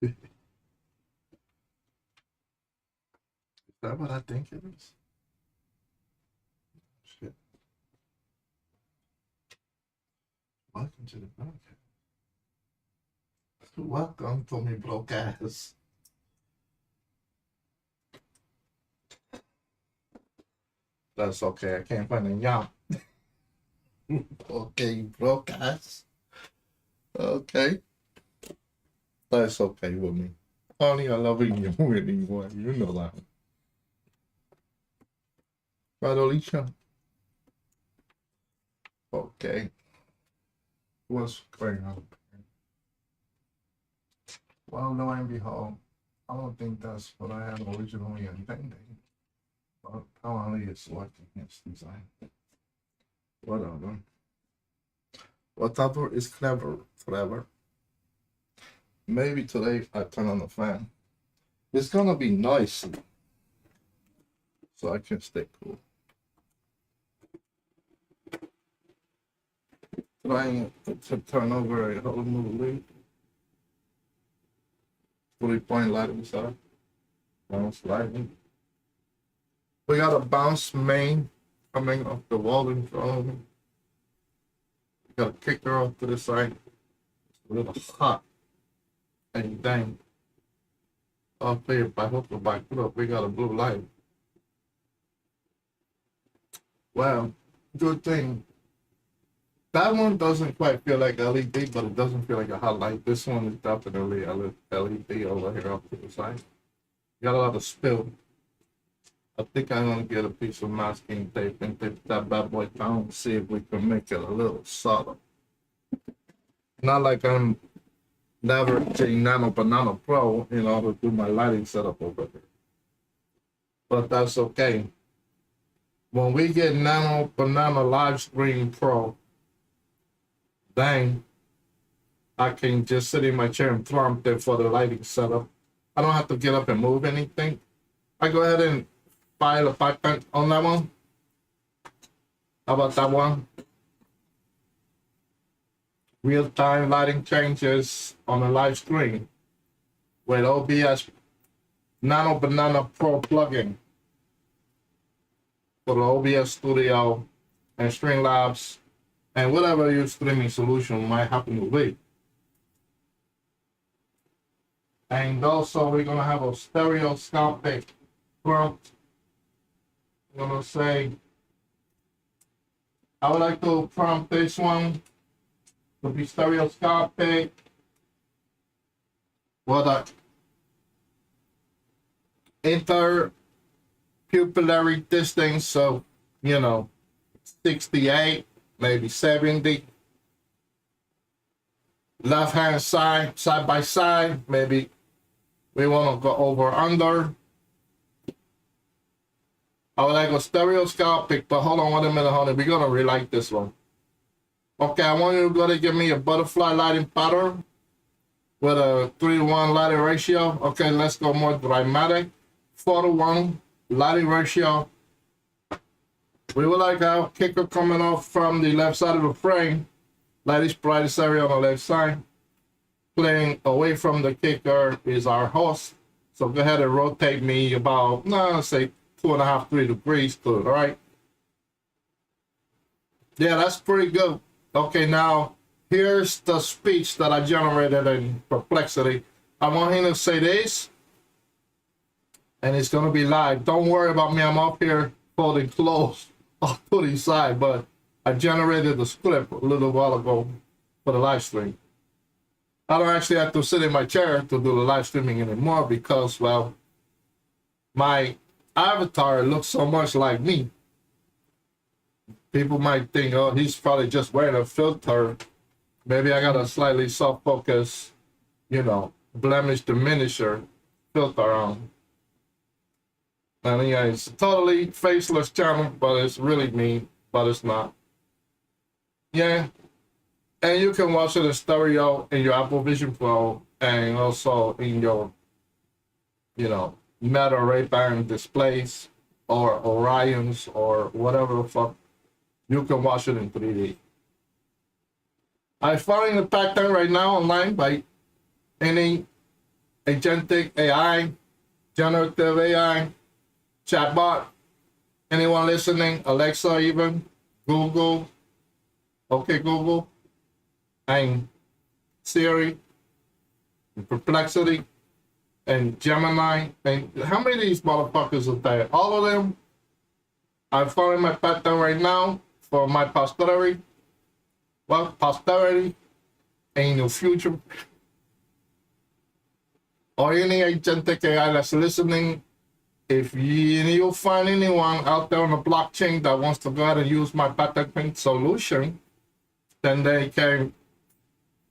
Is that what I think it is? Shit. Welcome to the broadcast. Welcome to me broadcast. That's okay. I can't find a y'all. Okay, broadcast. Okay. That's okay with me. Honey, I love you anyway. You know that. Right, Alicia? Okay. What's going on? Well, lo and behold, I don't think that's what I had originally intended. But apparently it's working. It's design. Whatever. Whatever is clever, forever. Maybe today I turn on the fan. It's gonna be noisy, so I can stay cool. Trying to turn over a whole new leaf. 3-point lighting side. Bounce lighting. We got a bounce main coming off the wall in front of me. We got a kicker off to the side. It's a little hot. And dang. Up here by hook or by crook, we got a blue light. Well, good thing. That one doesn't quite feel like LED, but it doesn't feel like a hot light. This one is definitely LED over here up to the side. Got a lot of spill. I think I'm gonna get a piece of masking tape and tape that bad boy down, see if we can make it a little solid. Not like I'm leveraging Nano Banana Pro in order to do my lighting setup over here. But that's okay. When we get Nano Banana Live Screen Pro, dang, I can just sit in my chair and prompt it for the lighting setup. I don't have to get up and move anything. I go ahead and file a patent on that one. How about that one? Real-time lighting changes on a live screen with OBS Nano Banana Pro plugin for the OBS Studio and Streamlabs and whatever your streaming solution might happen to be. And also we're gonna have a stereoscopic prompt. I'm gonna say, I would like to prompt this one to be stereoscopic with a interpupillary distance of, 68, maybe 70. Left hand side, side by side, maybe we want to go over under. I would like a stereoscopic, but hold on 1 minute, honey. We're going to relight this one. Okay, I want you to go to give me a butterfly lighting pattern with a 3-to-1 lighting ratio. Okay, let's go more dramatic. 4-to-1 lighting ratio. We would like our kicker coming off from the left side of the frame. Lightest, brightest area on the left side. Playing away from the kicker is our host. So go ahead and rotate me about, say 2.5, 3 degrees to it, all right? Yeah, that's pretty good. Okay, now here's the speech that I generated in Perplexity. I want him to say this, and it's gonna be live. Don't worry about me, I'm up here folding clothes off to the side, but I generated the script a little while ago for the live stream. I don't actually have to sit in my chair to do the live streaming anymore because, well, my avatar looks so much like me. People might think, oh, he's probably just wearing a filter. Maybe I got a slightly soft focus, blemish diminisher filter on. And yeah, it's a totally faceless channel, but it's really me, but it's not. Yeah. And you can watch it in stereo in your Apple Vision Pro and also in your, Meta Ray-Ban displays or Orions or whatever the fuck. You can watch it in 3D. I found the pattern right now online by any agentic AI, generative AI, chatbot. Anyone listening? Alexa, even Google. Okay, Google, and Siri, and Perplexity, and Gemini. And how many of these motherfuckers are there? All of them. I'm following my pattern right now for my posterity. Well, posterity and the future. Or any agentic AI that's listening, if you find anyone out there on the blockchain that wants to go ahead and use my patent solution, then they can,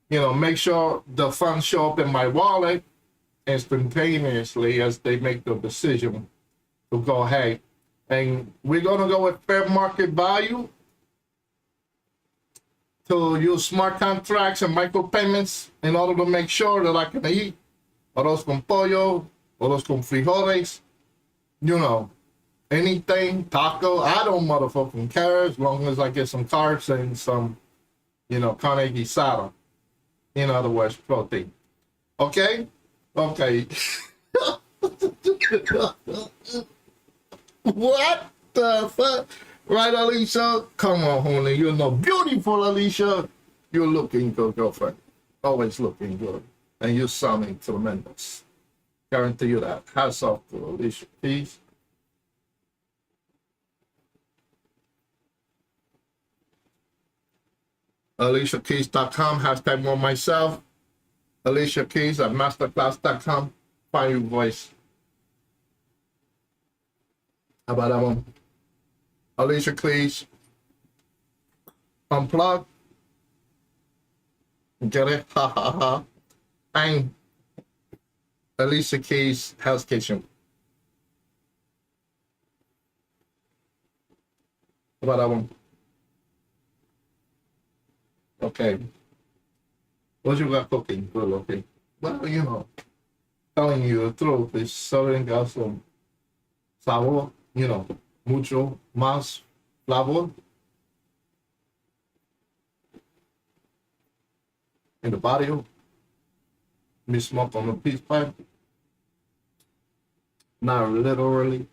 make sure the funds show up in my wallet instantaneously as they make the decision to go ahead. And we're going to go with fair market value to use smart contracts and micropayments in order to make sure that I can eat arroz con pollo, arroz con frijoles, anything, taco. I don't motherfucking care as long as I get some carbs and some, carne guisada. In other words, protein. Okay? Okay. What the fuck? Right, Alicia? Come on, honey. You're not beautiful, Alicia. You're looking good, girlfriend. Always looking good. And you're sounding tremendous. Guarantee you that. Hats off to Alicia Keys. AliciaKeys.com, hashtag more myself. Alicia Keys at masterclass.com. Find your voice. How about that one? Alicia Keys. Unplug. Get it? Ha ha ha. And Alicia Keys Hell's Kitchen. How about that one? Okay. What you got cooking? Good, okay. Well, telling you the truth, is serving got some sabor, mucho más flavor in the barrio. Me smoke on the peace pipe. Not literally,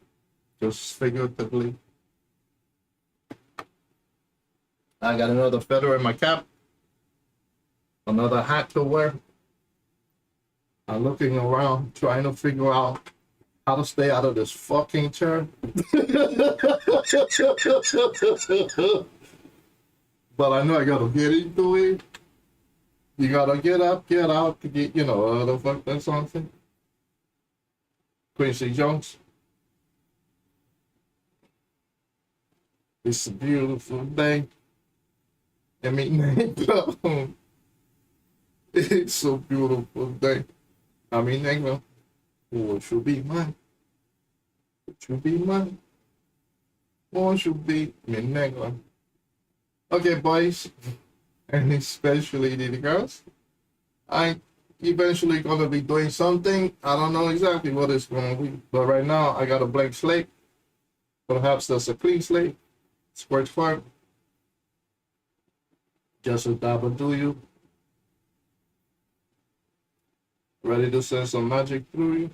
just figuratively. I got another feather in my cap. Another hat to wear. I'm looking around, trying to figure out how to stay out of this fucking chair. But I know I gotta get into it. You gotta get up, get out, get, the fuck that song thing. Quincy Jones. It's a beautiful day. I mean, it's a beautiful day. I mean, negro, won't you be mine? Would you be mine? Won't you be me, negro? Okay, boys, and especially the girls, I eventually gonna be doing something. I don't know exactly what it's gonna be, but right now I got a blank slate. Perhaps that's a clean slate. Squirt fart. Just a dab do you. Ready to send some magic through you?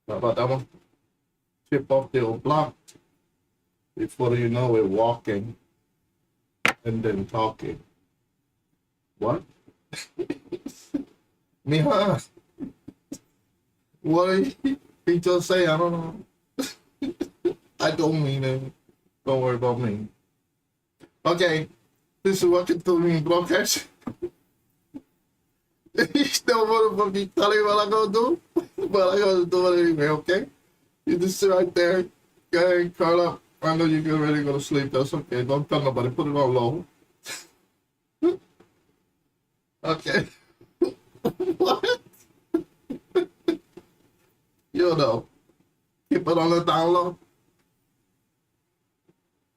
How about that one? Chip off the old block. Before you know it, walking and then talking. What? Mija, what did he just say? I don't know. I don't mean it. Don't worry about me. Okay, this is what you're doing, broadcast. You still motherfucking tell me what I'm gonna do? But I'm gonna do it anyway, okay? You just sit right there. Go ahead, curl up. I know you get ready to go to sleep. That's okay. Don't tell nobody. Put it on low. Okay. What? Keep it on the down low.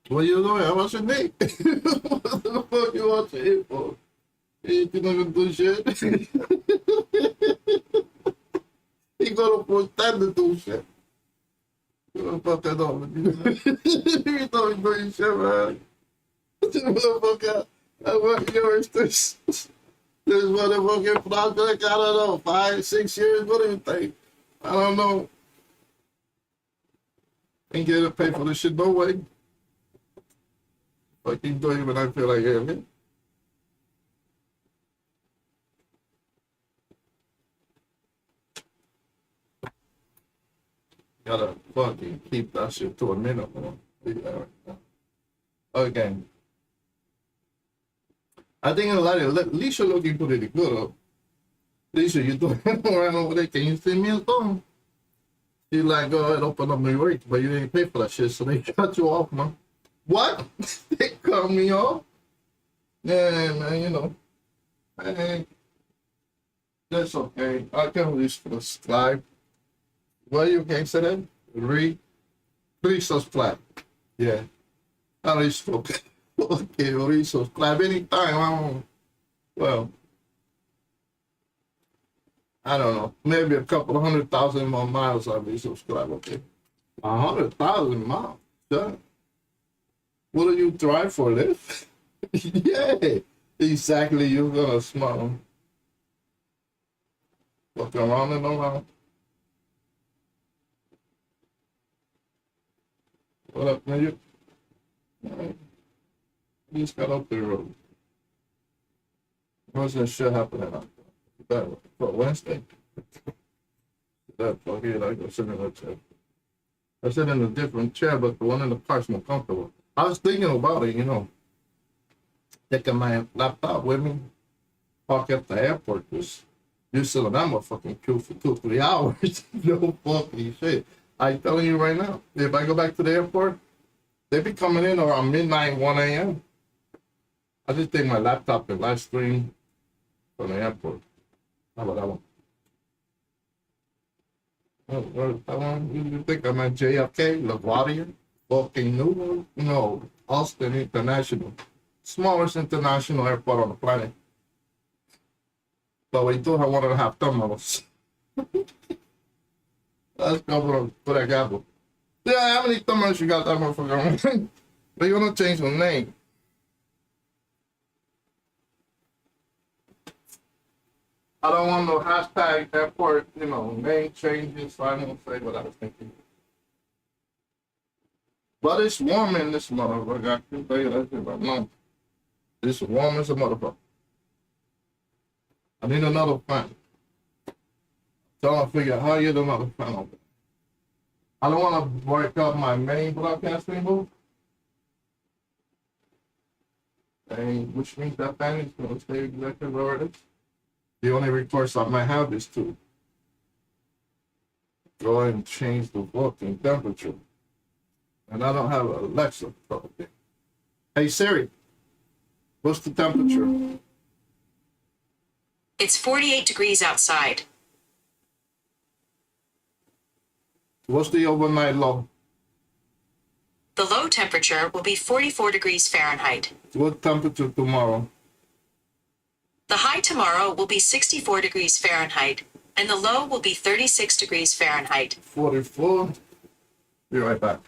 What you doing? I watch your knee. What the fuck you watching it for? You ain't gonna do shit. He gonna pretend to do shit. You gonna fuck that up. You thought he doing shit, man. Motherfucker, I want yours. This motherfucking project, I don't know, 5, 6 years, what do you think? I don't know. Ain't getting paid for this shit no way. Fucking doing when I feel like it. Gotta fucking keep that shit to a minimum. Again. I think a lot of Lisa looking pretty good. Lisa, you doing around over there? Can you send me a song? She's like, go ahead, open up my rate, but you didn't pay for that shit, so they cut you off, man. What? They cut me off? Yeah, man, you know. Hey, that's okay. I can resubscribe. What you can say that? Resubscribe. Yeah. I resubscribe. Okay, resubscribe anytime. Well, I don't know. Maybe a couple of 100,000 more miles I'll resubscribe. Okay. 100,000 miles. Yeah. What do you drive for this? Yeah. Exactly. You're gonna smile. Walk around and around. What up, man? You just got up the road. What's that shit happening out there? For Wednesday? That fuck it, I go sit in that chair. I sit in a different chair, but the one in the park's more comfortable. I was thinking about it, you know. Taking my laptop with me, park at the airport, just you sit on that motherfucking queue for 2 or 3 hours. No fucking shit. I'm telling you right now, if I go back to the airport, they be coming in around midnight, 1 a.m. I just take my laptop and live stream from the airport. How about that one? That one? You think I'm at JFK, LaGuardia, fucking Newark? No, Austin International. Smallest international airport on the planet. But we do have 1.5 terminals. Let's go for that gavel. Yeah, how many terminals you got that motherfucker? They're gonna change the name. I don't want no hashtag airport, you know, name changes, so I won't say what I was thinking. But it's warm in this motherfucker. I can tell you that shit right now. It's warm as a motherfucker. I need another fan. Trying to figure out how you get another fan on. I don't want to break up my main broadcasting booth. And which means that fan is going to stay exactly where it is. The only recourse I might have is to go and change the working temperature. And I don't have Alexa probably. Hey Siri, what's the temperature? It's 48 degrees outside. What's the overnight low? The low temperature will be 44 degrees Fahrenheit. What temperature tomorrow? The high tomorrow will be 64 degrees Fahrenheit, and the low will be 36 degrees Fahrenheit. 44. Be right back.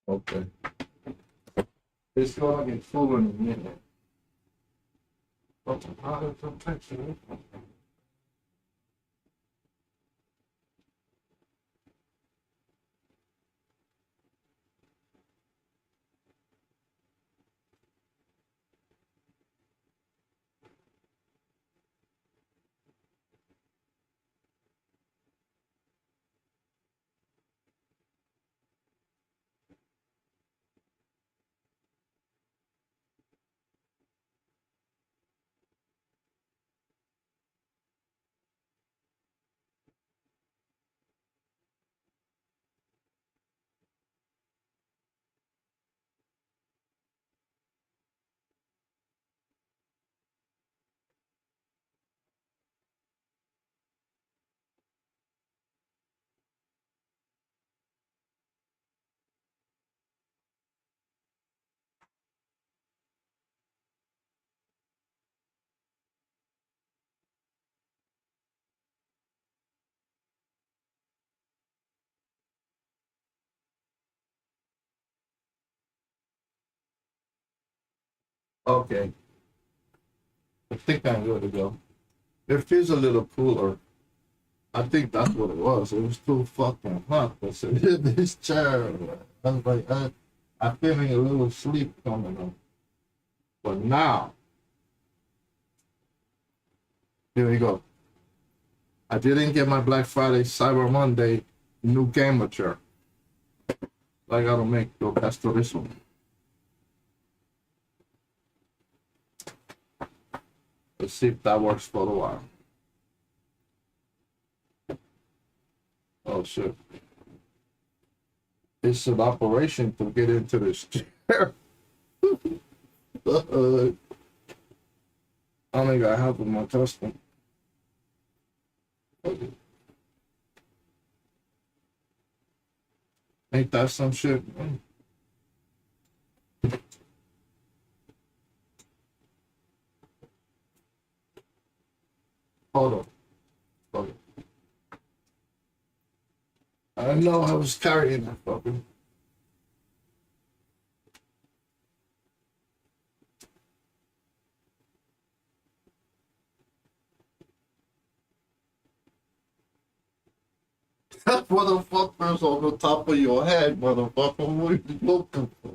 Okay. It's going to get full in a minute. Okay. Okay. I think I'm good to go. It feels a little cooler. I think that's what it was. It was too fucking hot to sit in this chair. I was like, I'm feeling a little sleep coming on. But now, here we go. I didn't get my Black Friday, Cyber Monday new gamer chair. I gotta make the best of this one. Let's see if that works for a while. Oh shit. It's an operation to get into this chair. I only got help with my custom. Okay. Ain't that some shit? Hold on. Okay. I know I was carrying that fucking. Motherfuckers on the top of your head, motherfucker. What are you looking for?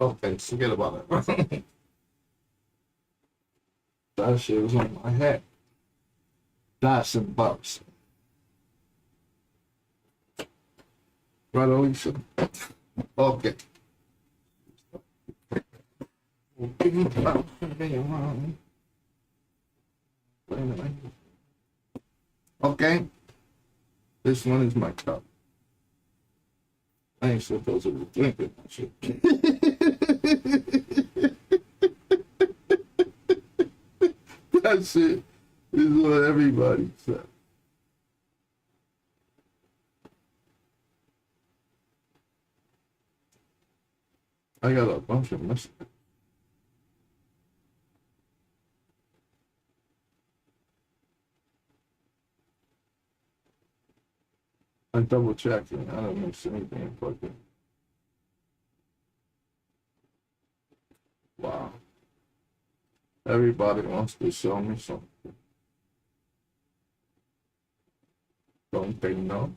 Okay, forget about it. That shit was on my head. That's embarrassing. Right, Alicia? Okay. Okay. This one is my cup. I ain't supposed to be drinking that shit. That shit is what everybody said. I got a bunch of messages. I'm double checking. I don't miss anything fucking. Wow. Everybody wants to show me something. Don't they know?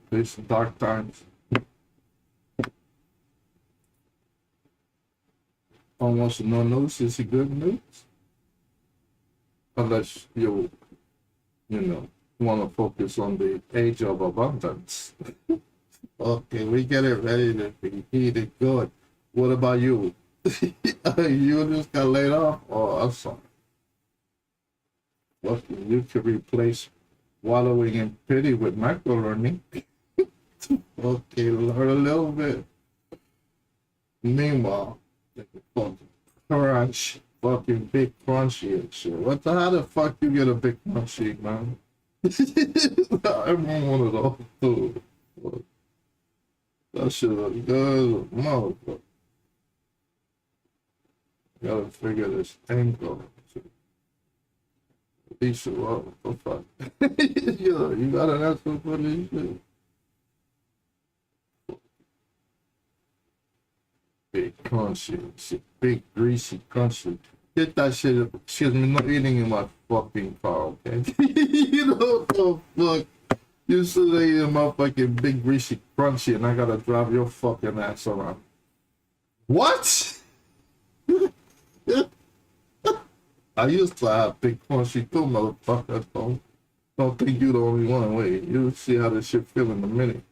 These dark times. Almost no news is good news. Unless you want to focus on the age of abundance. Okay, we get it ready to be heated good. What about you? You just got laid off? Oh, I'm sorry. What you could replace wallowing in pity with micro learning. Okay, learn a little bit. Meanwhile, crunch, fucking big crunchy and shit. How the fuck you get a big crunchy, man? I want one of those too. That shit look good, motherfucker. Gotta figure this angle. These shit, what the fuck? Yo, you got an answer for this shit? Big crunchy, shit, big greasy crunchy. Get that shit, excuse me, not eating in my fucking car, okay? You know what the fuck? You should have eaten my fucking big greasy crunchy and I gotta drive your fucking ass around. What? I used to have big crunchy too, motherfucker. Don't think you the only one. Wait, you'll see how this shit feel in a minute.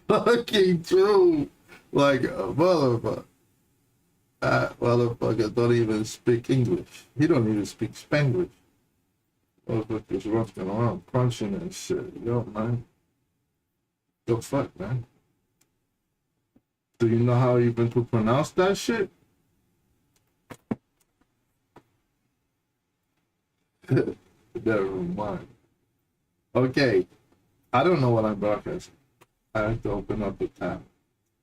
Fucking true. Like a motherfucker. That motherfucker don't even speak English. He don't even speak Spanglish. Motherfuckers running around crunching and shit. Yo, man. The fuck, man. Do you know how even to pronounce that shit? Never mind. Okay. I don't know what I'm broadcasting. I have to open up the tab.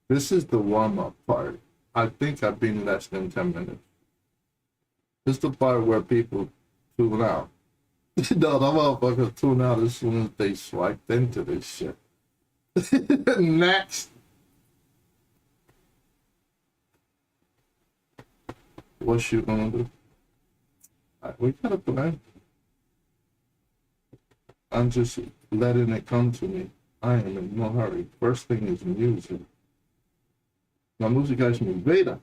This is the warm-up part. I think I've been less than 10 minutes. It's the part where people tune out. No, the motherfuckers tune out as soon as they swiped into this shit. Next. What you gonna do? We gotta play. I'm just letting it come to me. I am in no hurry. First thing is music. La música es mi vida.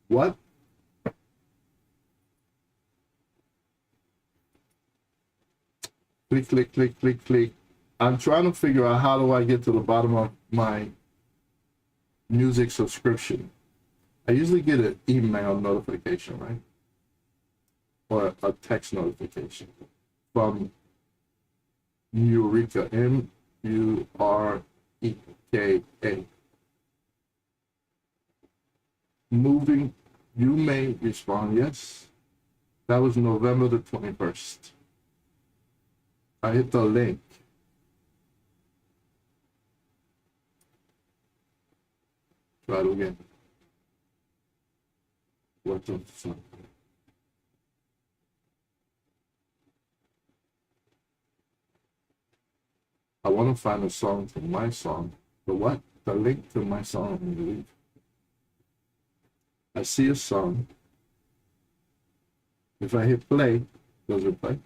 What? Click, click, click, click, click. I'm trying to figure out how do I get to the bottom of my music subscription. I usually get an email notification, right? Or a text notification from Mureka, Mureka. Moving, you may respond yes. That was November the 21st. I hit the link. Try it again. What the fuck? I want to find a song from my song, but what? The link to my song. I see a song. If I hit play, does it play?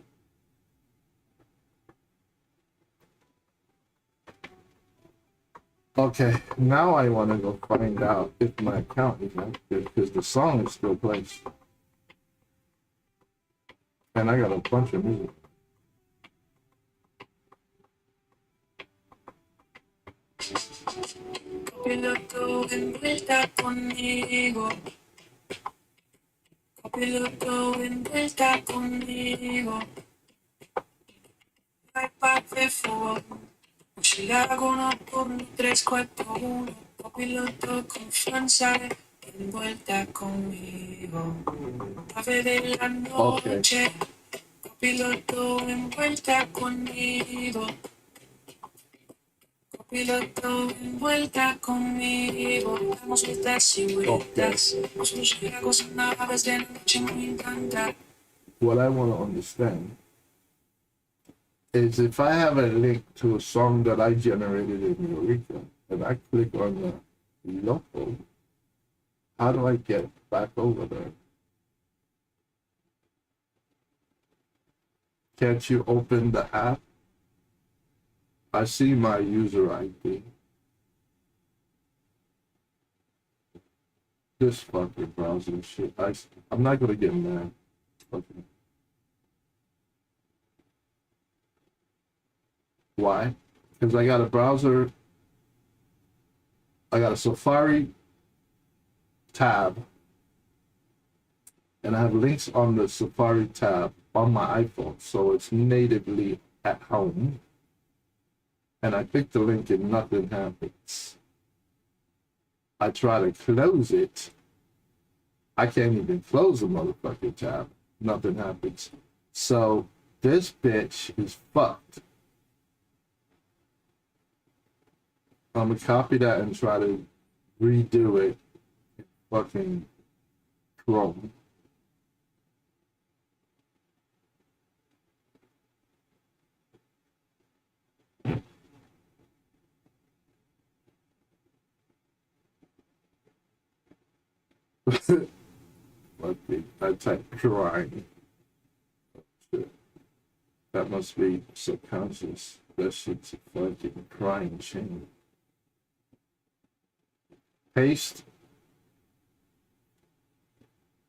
Okay, now I want to go find out if my account is active because the song is still playing. And I got a bunch of music. Copiloto, ven vuelta conmigo. Copiloto, ven vuelta conmigo. iPad de fuego. Mochila con 1, 3, 4, 1. Copiloto, confianza, ven vuelta conmigo. Ave de la noche. Copiloto, ven vuelta conmigo. Copiloto, ven vuelta conmigo. Damos vueltas y vueltas. Nos luchamos en naves de noche muy encanta. What I want to understand is if I have a link to a song that I generated in Eureka and I click on the local, how do I get back over there? Can't you open the app? I see my user ID. This fucking browser shit. I'm not gonna get mad. Okay. Why? Because I got a browser. I got a Safari tab. And I have links on the Safari tab on my iPhone. So it's natively at home. And I click the link and nothing happens. I try to close it. I can't even close the motherfucking tab. Nothing happens. So this bitch is fucked. I'm gonna copy that and try to redo it in fucking Chrome. Okay, I type crying. Shit. That must be subconscious. That shit's a fucking crying shame. Paste.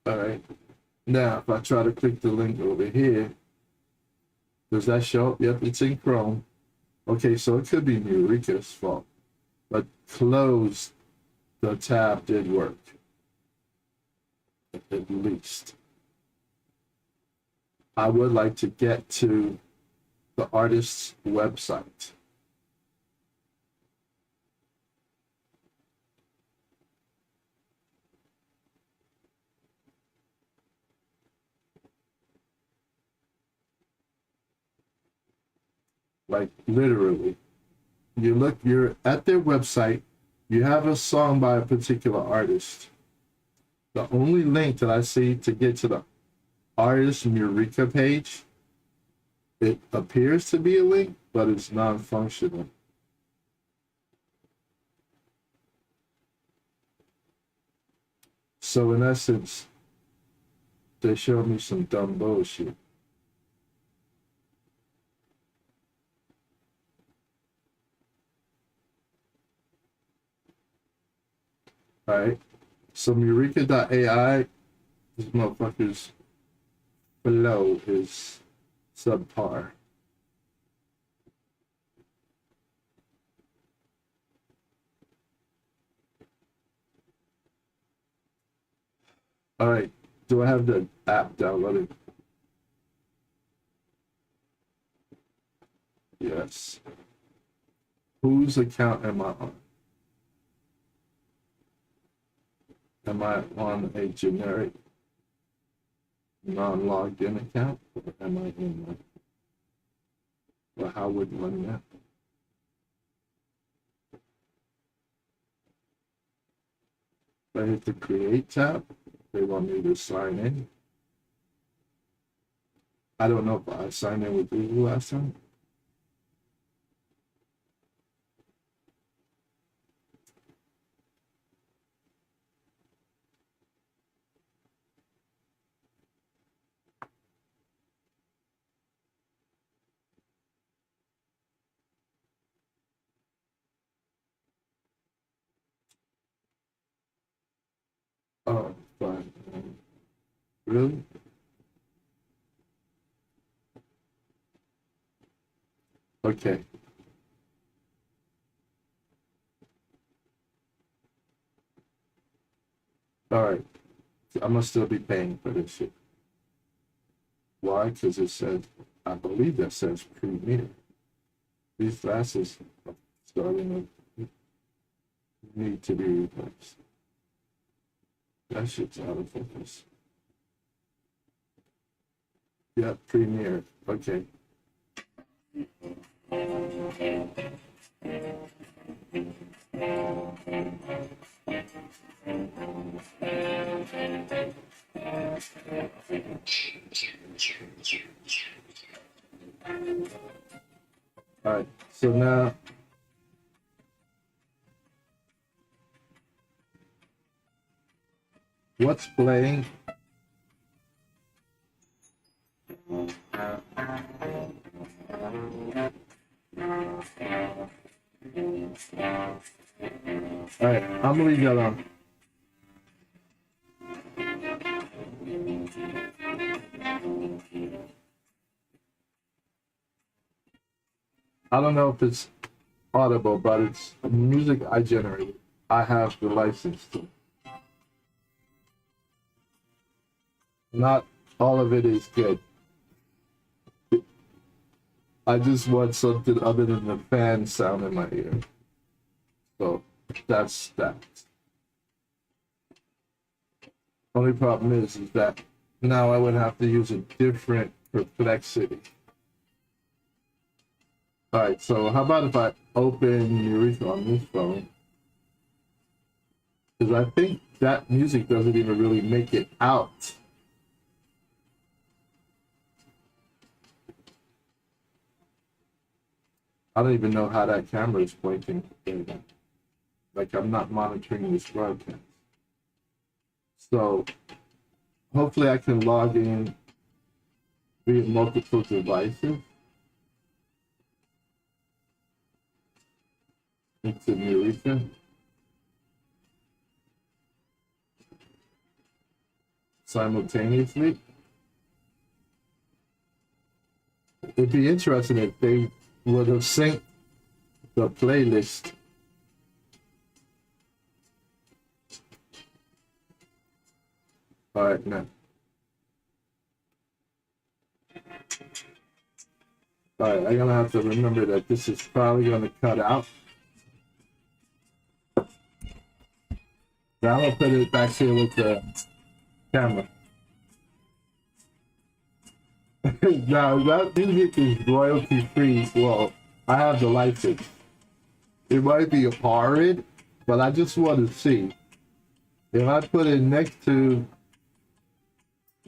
Alright. Now, if I try to click the link over here, does that show up? Yep, it's in Chrome. Okay, so it could be Eureka's fault. But close the tab did work. At least. I would like to get to the artist's website. Like literally. You're at their website, you have a song by a particular artist. The only link that I see to get to the artist Murica page, it appears to be a link, but it's non-functional. So in essence, they showed me some dumb bullshit. Alright, so Murica.ai, this motherfucker's flow is subpar. Alright, do I have the app downloaded? Yes. Whose account am I on? Am I on a generic non-logged in account? Or am I in one? Well, how would one know? If I hit the create tab, they want me to sign in. I don't know if I signed in with Google last time. Oh, fine. Really? Okay. All right. I must still be paying for this shit. Why? Because it said, I believe that says Premiere. These glasses are starting to need to be replaced. That shit's out of focus. Yep, Premiere. Okay. All right, so now what's playing? All right, I'm gonna leave that on. I don't know if it's audible, but it's music I generated. I have the license to. Not all of it is good. I just want something other than the fan sound in my ear. So that's that. Only problem is that now I would have to use a different Perplexity. All right, so how about if I open Eureka on this phone? Because I think that music doesn't even really make it out. I don't even know how that camera is pointing. Like I'm not monitoring this broadcast. So hopefully I can log in via multiple devices into Eureka. Simultaneously. It'd be interesting if they would have synced the playlist. All right, now. All right, I'm gonna have to remember that this is probably gonna cut out. Now I'm gonna put it back here with the camera. Now that music is royalty free. Well, I have the license. It might be horrid, but I just want to see. If I put it next to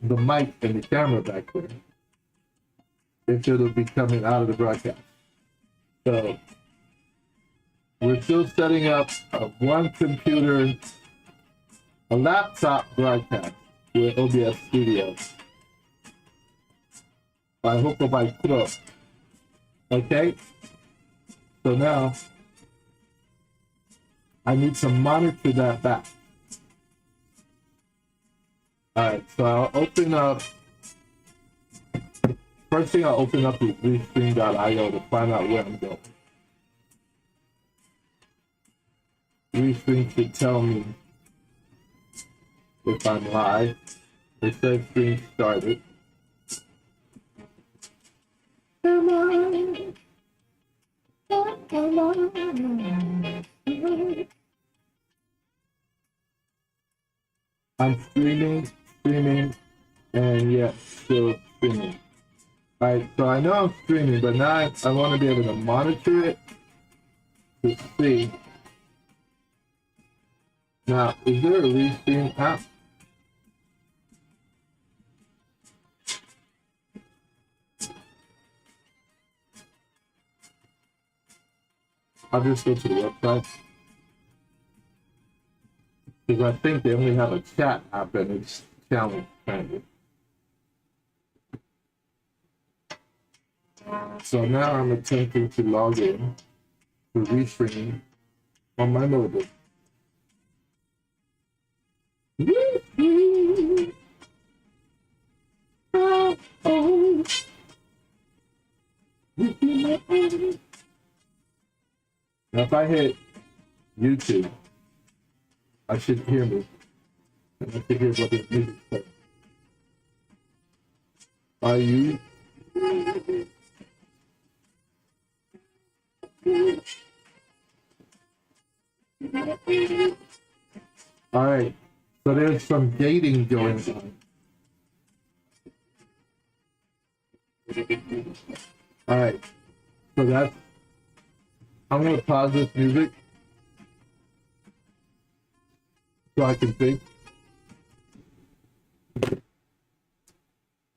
the mic and the camera back there if it'll be coming out of the broadcast. So we're still setting up a one computer, a laptop broadcast with OBS Studio. I hope by Pro. Okay? So now I need to monitor that back. Alright, so I'll open up. First thing I'll open up is Restream.io to find out where I'm going. Restream should tell me if I'm live. It says stream started. Come on. Come on. I'm streaming, and yet still streaming. Alright, so I know I'm streaming, but now I want to be able to monitor it to see. Now, is there a Restream app? I'll just go to the website. Because I think they only have a chat app and it's challenge friendly. So now I'm attempting to log in to Restream on my mobile. Now if I hit YouTube, I should hear me. And I should hear what the music says. Are you? Alright, so there's some gating going on. Alright, so that's, I'm gonna pause this music so I can think.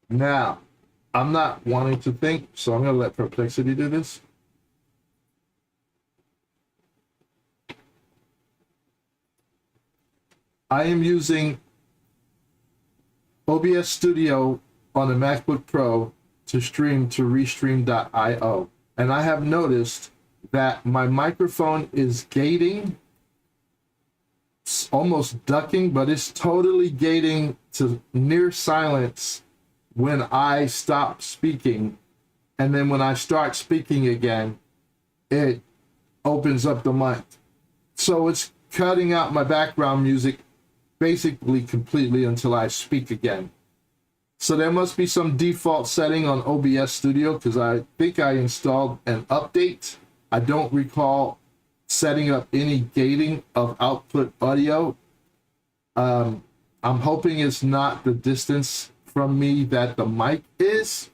Now, I'm not wanting to think, so I'm gonna let Perplexity do this. I am using OBS Studio on the MacBook Pro to stream to Restream.io. And I have noticed that my microphone is gating, almost ducking, but it's totally gating to near silence when I stop speaking. And then when I start speaking again, it opens up the mic. So it's cutting out my background music basically completely until I speak again. So there must be some default setting on OBS Studio because I think I installed an update. I don't recall setting up any gating of output audio. I'm hoping it's not the distance from me that the mic is,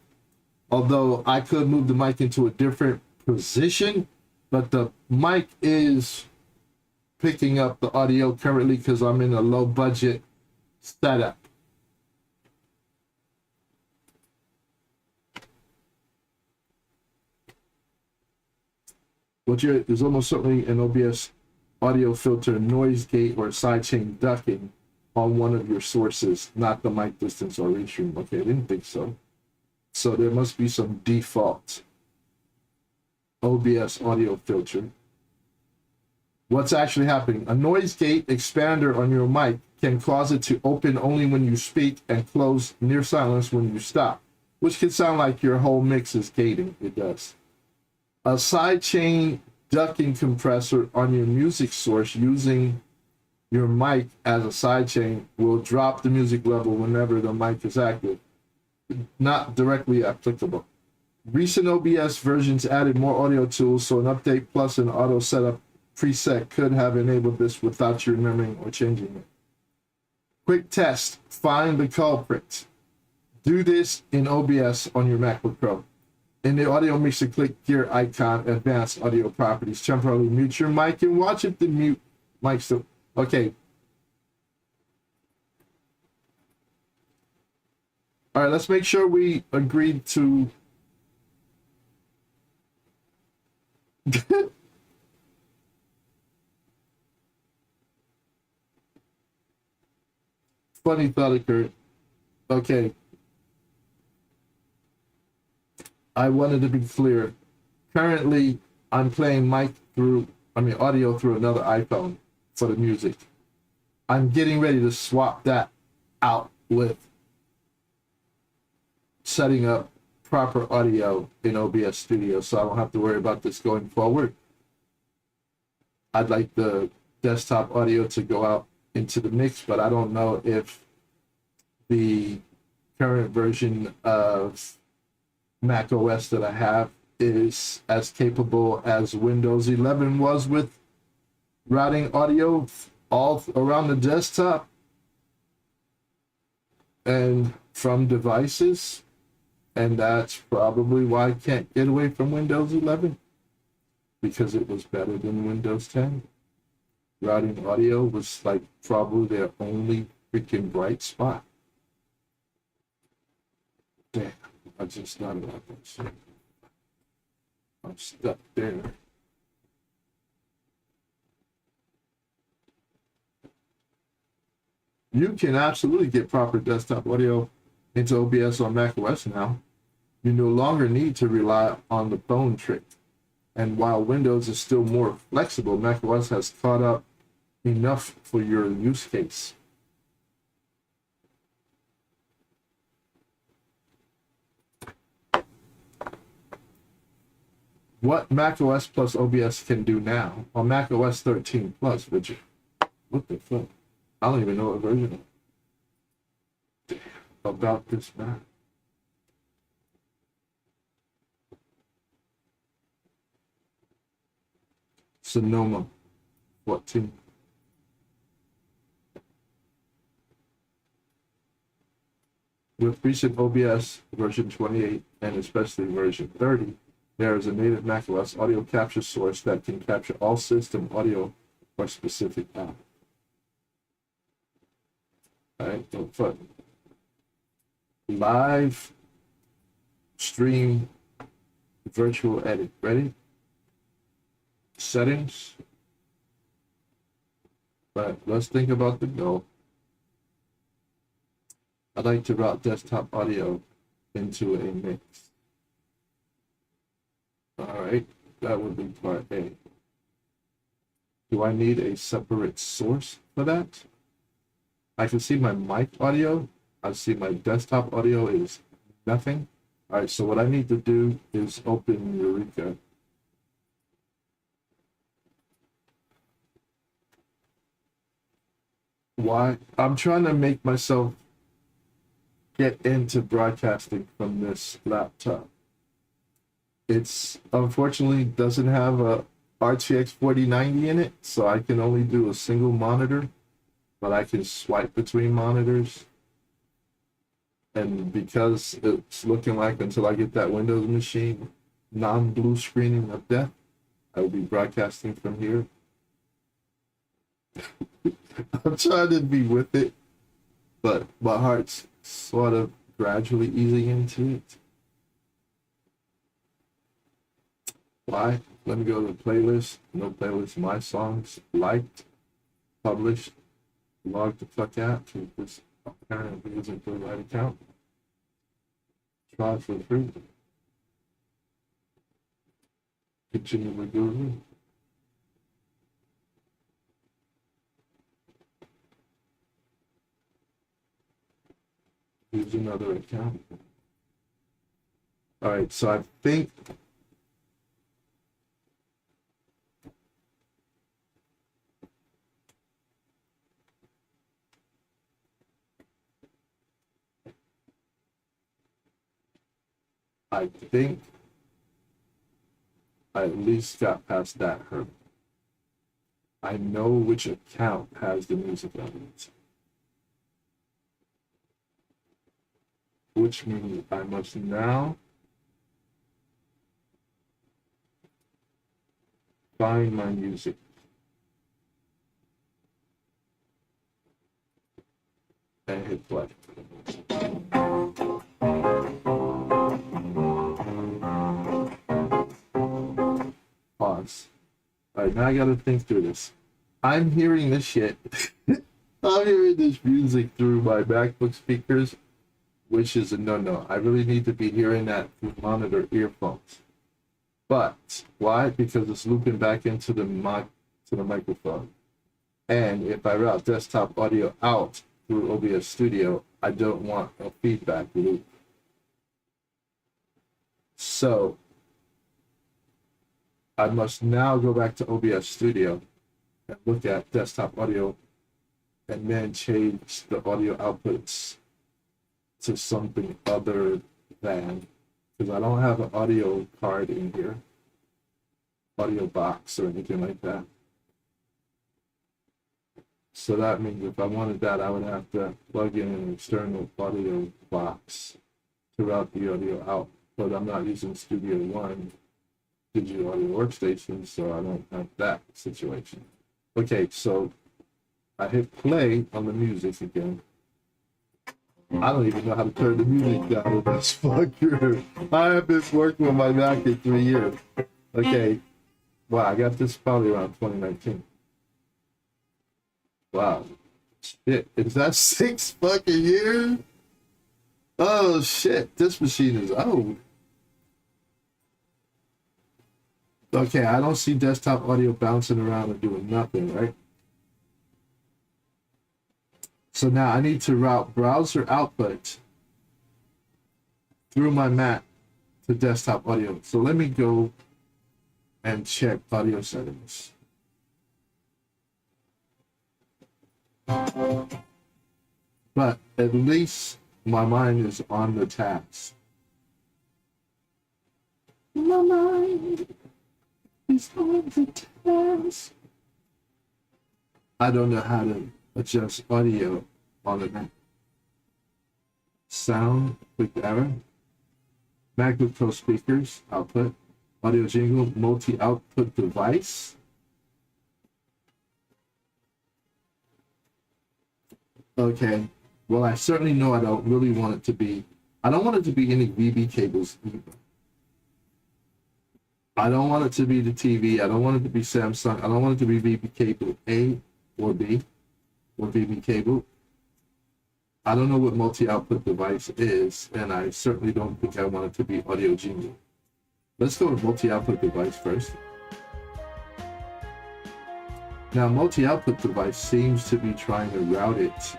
although I could move the mic into a different position, but the mic is picking up the audio currently because I'm in a low budget setup. There's almost certainly an OBS audio filter, noise gate, or sidechain ducking on one of your sources, not the mic distance or Restream. Okay, I didn't think so. So there must be some default OBS audio filter. What's actually happening? A noise gate expander on your mic can cause it to open only when you speak and close near silence when you stop, which can sound like your whole mix is gating. It does. A sidechain ducking compressor on your music source using your mic as a sidechain will drop the music level whenever the mic is active. Not directly applicable. Recent OBS versions added more audio tools, so an update plus an auto setup preset could have enabled this without you remembering or changing it. Quick test, find the culprit. Do this in OBS on your MacBook Pro. In the audio mixer, click gear icon, advanced audio properties, temporarily mute your mic and watch it to mute mic still. Okay. All right, let's make sure we agreed to. Funny thought occurred. Okay, I wanted to be clear. Currently, I'm playing audio through another iPhone for the music. I'm getting ready to swap that out with setting up proper audio in OBS Studio, so I don't have to worry about this going forward. I'd like the desktop audio to go out into the mix, but I don't know if the current version of Mac OS that I have is as capable as Windows 11 was with routing audio all around the desktop and from devices. And that's probably why I can't get away from Windows 11, because it was better than Windows 10. Routing audio was like probably their only freaking bright spot. Damn, I just thought about that shit. I'm stuck there. You can absolutely get proper desktop audio into OBS on macOS now. You no longer need to rely on the phone trick. And while Windows is still more flexible, macOS has caught up enough for your use case. What macOS plus OBS can do now on macOS 13 Plus, which, what the fuck? I don't even know what version about this Mac. Sonoma 14. With recent OBS version 28 and especially version 30, there is a native macOS audio capture source that can capture all system audio for specific app. All right, so fuck. Live stream virtual edit. Ready? Settings. Right, let's think about the goal. I'd like to route desktop audio into a mix. All right, that would be part A. Do I need a separate source for that? I can see my mic audio. I see my desktop audio is nothing. All right, so what I need to do is open Eureka. Why? I'm trying to make myself get into broadcasting from this laptop. It's unfortunately doesn't have a RTX 4090 in it, so I can only do a single monitor, but I can swipe between monitors. And because it's looking like until I get that Windows machine non-blue screening of death, I will be broadcasting from here. I'm trying to be with it, but my heart's sort of gradually easing into it. Why? Let me go to the playlist. No playlist. My songs liked, published, log the fuck out. This apparently isn't the right account. Try for free. Continue with Google. Use another account. All right, so I think I at least got past that hurdle. I know which account has the music on it, which means I must now find my music. And hit play. right, now I gotta think through this. I'm hearing this shit. I'm hearing this music through my MacBook speakers, which is a no-no. I really need to be hearing that through monitor earphones. But why? Because it's looping back into the microphone. And if I route desktop audio out through OBS Studio, I don't want a feedback loop. So I must now go back to OBS Studio and look at desktop audio and then change the audio outputs to something other than, because I don't have an audio card in here, audio box or anything like that. So that means if I wanted that, I would have to plug in an external audio box to route the audio out. But I'm not using Studio One digital audio workstation, so I don't have that situation. Okay, so I hit play on the music again. I don't even know how to turn the music down with this fucker. I have been working with my Mac in 3 years. Okay, wow, I got this probably around 2019. Wow, shit, is that 6 fucking years? Oh shit, this machine is old. Okay, I don't see desktop audio bouncing around and doing nothing, right? So now I need to route browser output through my Mac to desktop audio. So let me go and check audio settings. But at least my mind is on the tabs. My mind is on the tabs. I don't know how to adjust audio on the Mac. Sound, quick arrow. MacBook Pro speakers, output. Audio jingle, multi-output device. Okay, well, I certainly know I don't really want it to be, I don't want it to be any VB cables either. I don't want it to be the TV. I don't want it to be Samsung. I don't want it to be VB cable A or B or VB cable. I don't know what multi-output device is, and I certainly don't think I want it to be audio jingle. Let's go with multi-output device first. Now, multi-output device seems to be trying to route it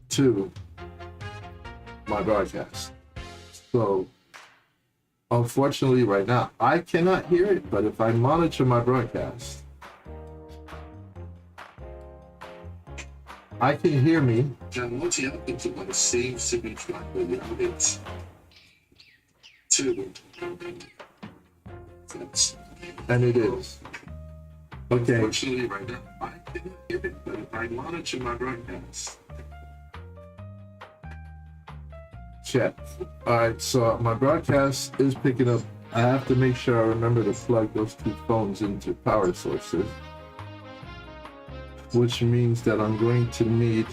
to my broadcast. So, unfortunately, right now, I cannot hear it, but if I monitor my broadcast, I can hear me. The multi-output device seems to be trying to route it to, and it is. Okay. Unfortunately, right now, I cannot hear it, but if I monitor my broadcast, check. All right, so my broadcast is picking up. I have to make sure I remember to plug those 2 phones into power sources, which means that I'm going to need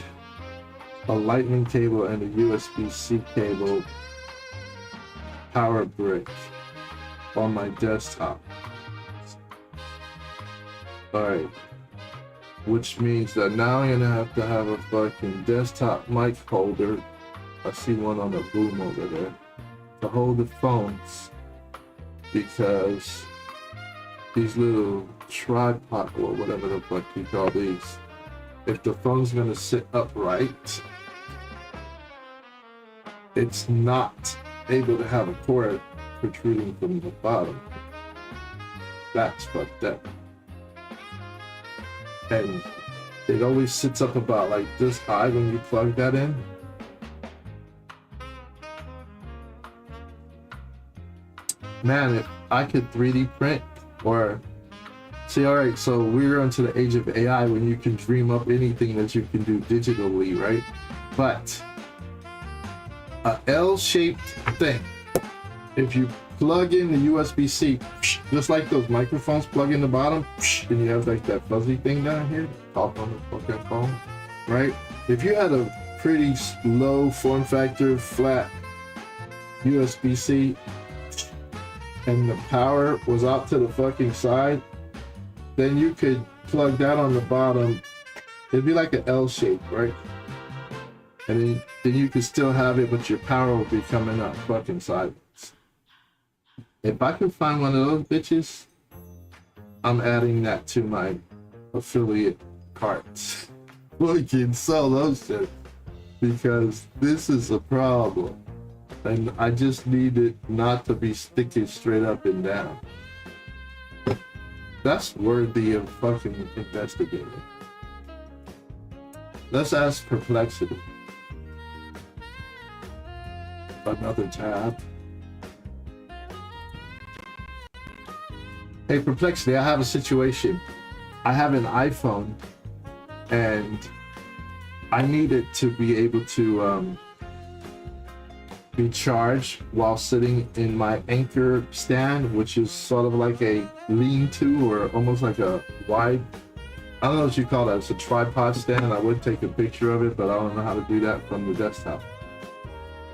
a lightning cable and a USB-C cable power brick on my desktop. All right, which means that now I'm gonna have a fucking desktop mic holder. I see one on the boom over there to hold the phones, because these little tripod or whatever the fuck you call these, if the phone's gonna sit upright, it's not able to have a cord protruding from the bottom. That's fucked up. And it always sits up about like this high when you plug that in. Man, if I could 3D print or see, all right, so we're into the age of AI when you can dream up anything that you can do digitally, right? But a L-shaped thing, if you plug in the USB-C, just like those microphones plug in the bottom, and you have like that fuzzy thing down here, talk on the fucking phone, right? If you had a pretty low form factor, flat USB-C, and the power was out to the fucking side, then you could plug that on the bottom. It'd be like an L shape, right? And then you could still have it, but your power will be coming up fucking sideways. If I can find one of those bitches, I'm adding that to my affiliate carts. We can sell those shit because this is a problem. And I just need it not to be sticking straight up and down. That's worthy of fucking investigating. Let's ask Perplexity. Another tab. Hey Perplexity, I have a situation. I have an iPhone and I need it to be able to be charged while sitting in my Anchor stand, which is sort of like a lean-to or almost like a wide, I don't know what you call that. It's a tripod stand. I would take a picture of it, but I don't know how to do that from the desktop.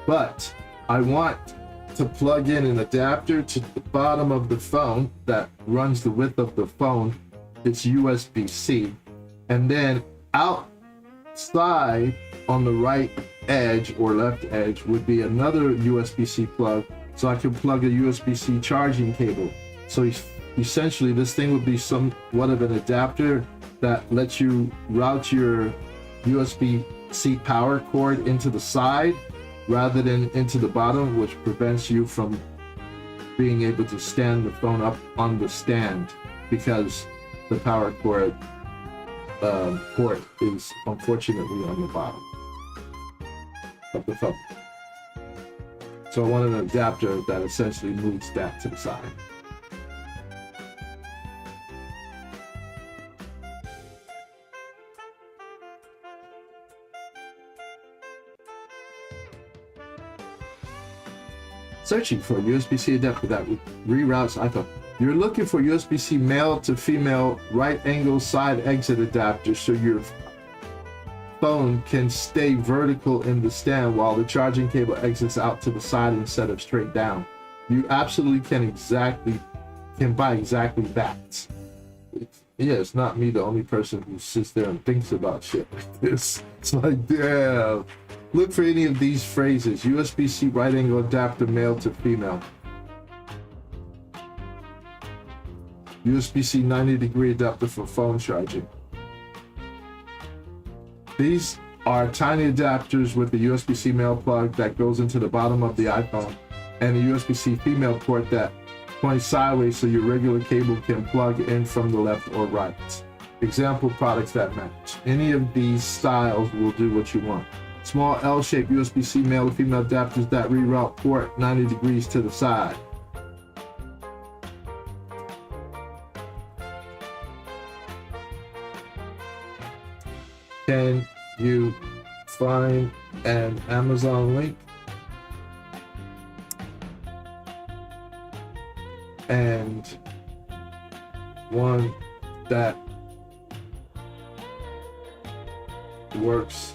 But I want to plug in an adapter to the bottom of the phone that runs the width of the phone. It's USB-C. And then outside on the right edge or left edge would be another USB-C plug, so I can plug a USB-C charging cable. So essentially this thing would be somewhat of an adapter that lets you route your USB-C power cord into the side rather than into the bottom, which prevents you from being able to stand the phone up on the stand because the power cord port is unfortunately on the bottom of the phone. So I want an adapter that essentially moves that to the side. Searching for a USB-C adapter that reroutes iPhone. You're looking for USB-C male to female right angle side exit adapter so your phone can stay vertical in the stand while the charging cable exits out to the side instead of straight down. You absolutely can buy exactly that. Yeah, it's not me the only person who sits there and thinks about shit like this. It's like, damn. Look for any of these phrases. USB-C right angle adapter male to female. USB-C 90-degree adapter for phone charging. These are tiny adapters with the USB-C male plug that goes into the bottom of the iPhone and a USB-C female port that points sideways so your regular cable can plug in from the left or right. Example products that match. Any of these styles will do what you want. Small L-shaped USB-C male to female adapters that reroute port 90 degrees to the side. Can you find an Amazon link and one that works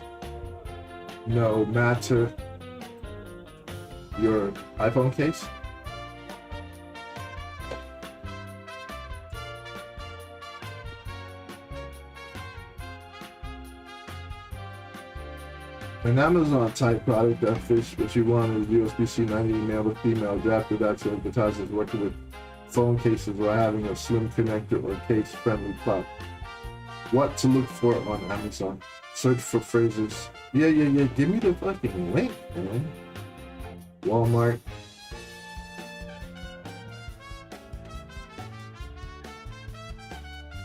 no matter your iPhone case? An Amazon type product that fits what you want is USB-C 90 male to female adapter that's advertised working with phone cases or having a slim connector or case friendly plug. What to look for on Amazon? Search for phrases. Yeah. Give me the fucking link, man. Walmart.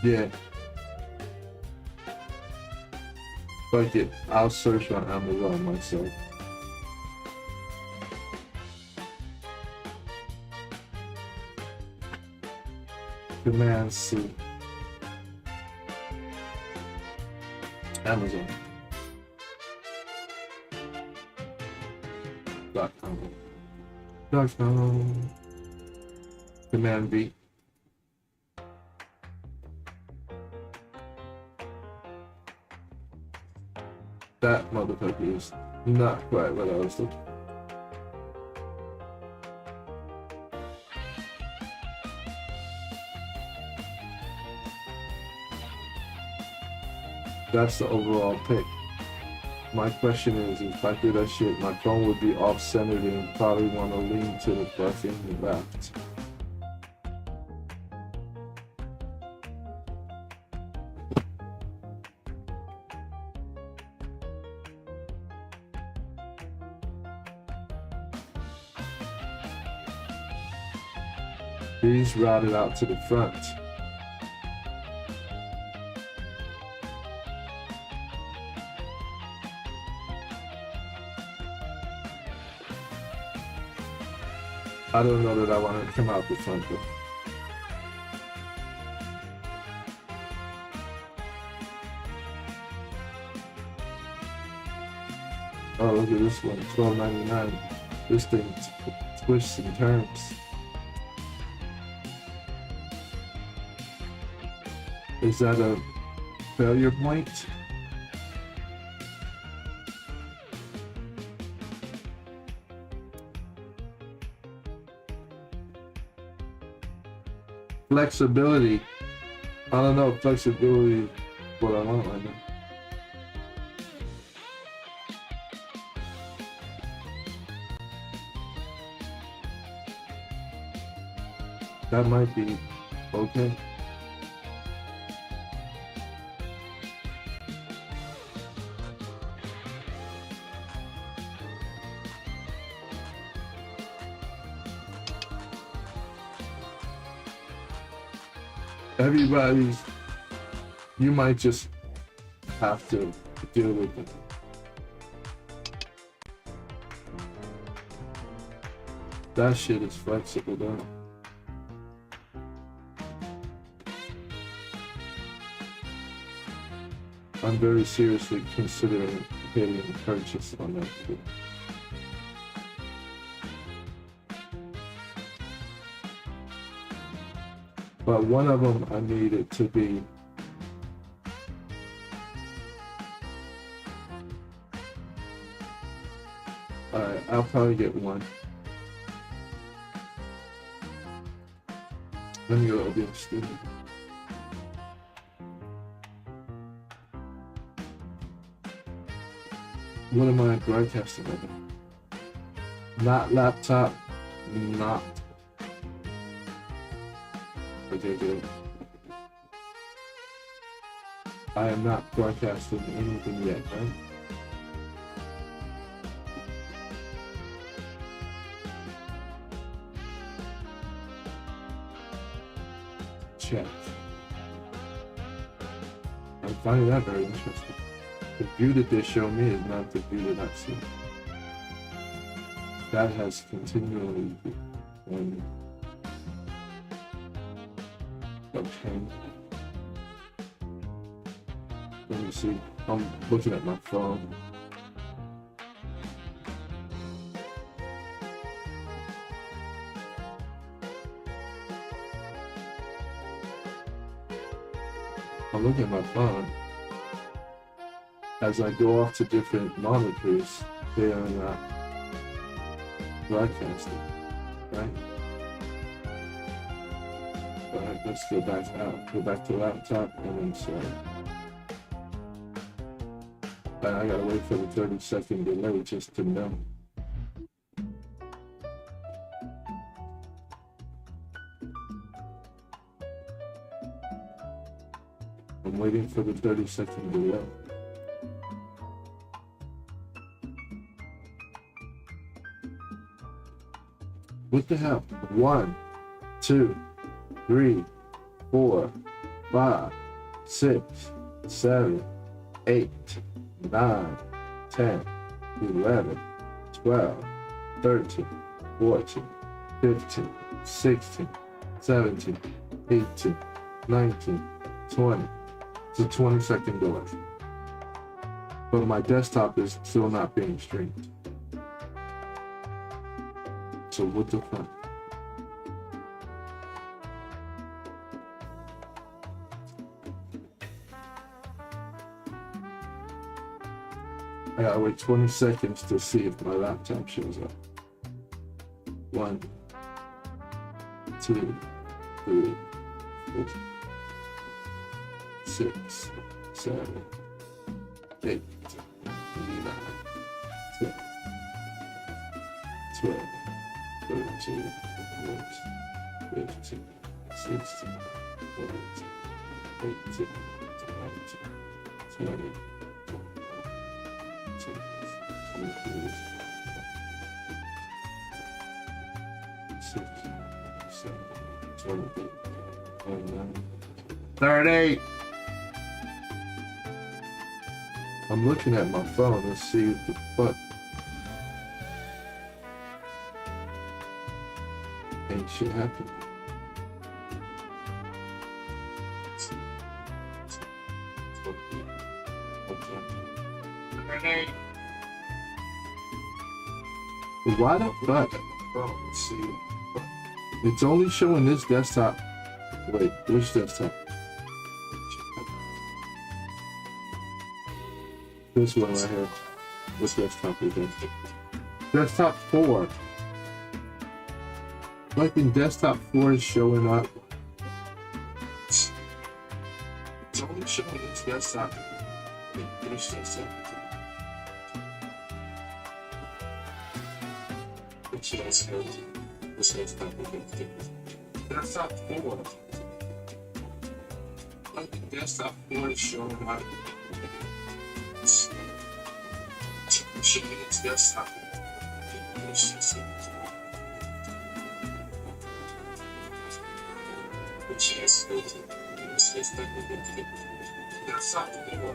Yeah. Fuck it. I'll search on Amazon myself. Command C. Amazon. .com. Command V. That motherfucker is not quite what I was looking for. That's the overall pick. My question is, if I do that shit, my phone would be off-centered and probably want to lean to the fucking left. These routed out to the front. I don't know that I want to come out the front door. Oh, look at this one, $12.99. This thing twists and turns. Is that a failure point? Flexibility. I don't know if flexibility is what I want right now. That might be okay. Everybody's, you might just have to deal with it. That shit is flexible though. I'm very seriously considering getting a purchase on that shit. But one of them I need it to be alright, I'll probably get one. Let me go to OBS Studio. What am I broadcasting right now? Not laptop, not. Okay, good. I am not broadcasting anything yet, right? Check. I'm finding that very interesting. The view that they show me is not the view that I see. That has continually been okay. Let me see. I'm looking at my phone. I'm looking at my phone. As I go off to different monitors, they are not broadcasting, right? Alright, let's go back out. Go back to laptop and then say. And I gotta wait for the 30-second delay just to know. I'm waiting for the 30-second delay. What the hell? 1, 2, 3, 4, 5, 6, 7, 8, 9, 10, 11, 12, 13, 14, 15, 16, 17, 18, 19, 20. It's a 20-second delay. But my desktop is still not being streamed. So what the fuck? I gotta wait 20 seconds to see if my laptop shows up. 1, 2, 3, 4, 6, 7, 8, 9, 10, 12, 13, 14, 15, 16, 17, 18, 19, 20, 22, 6, 7, 28, 29, 30. I'm looking at my phone to see if the fuck ain't shit happening. Why the fuck? Let's see. It's only showing this desktop. Wait, which desktop? This one right here. Which desktop is it? Desktop 4. Like in desktop 4 is showing up. It's only showing this desktop. Which desktop? Which desktop? Which desktop is it? Desktop 4. Like in desktop 4 is showing up. Showing its desktop. Which desktop? Which desktop? Which desktop is it? Desktop 4.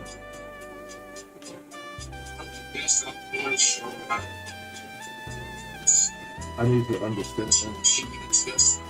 Desktop 4 is showing up. I need to understand that.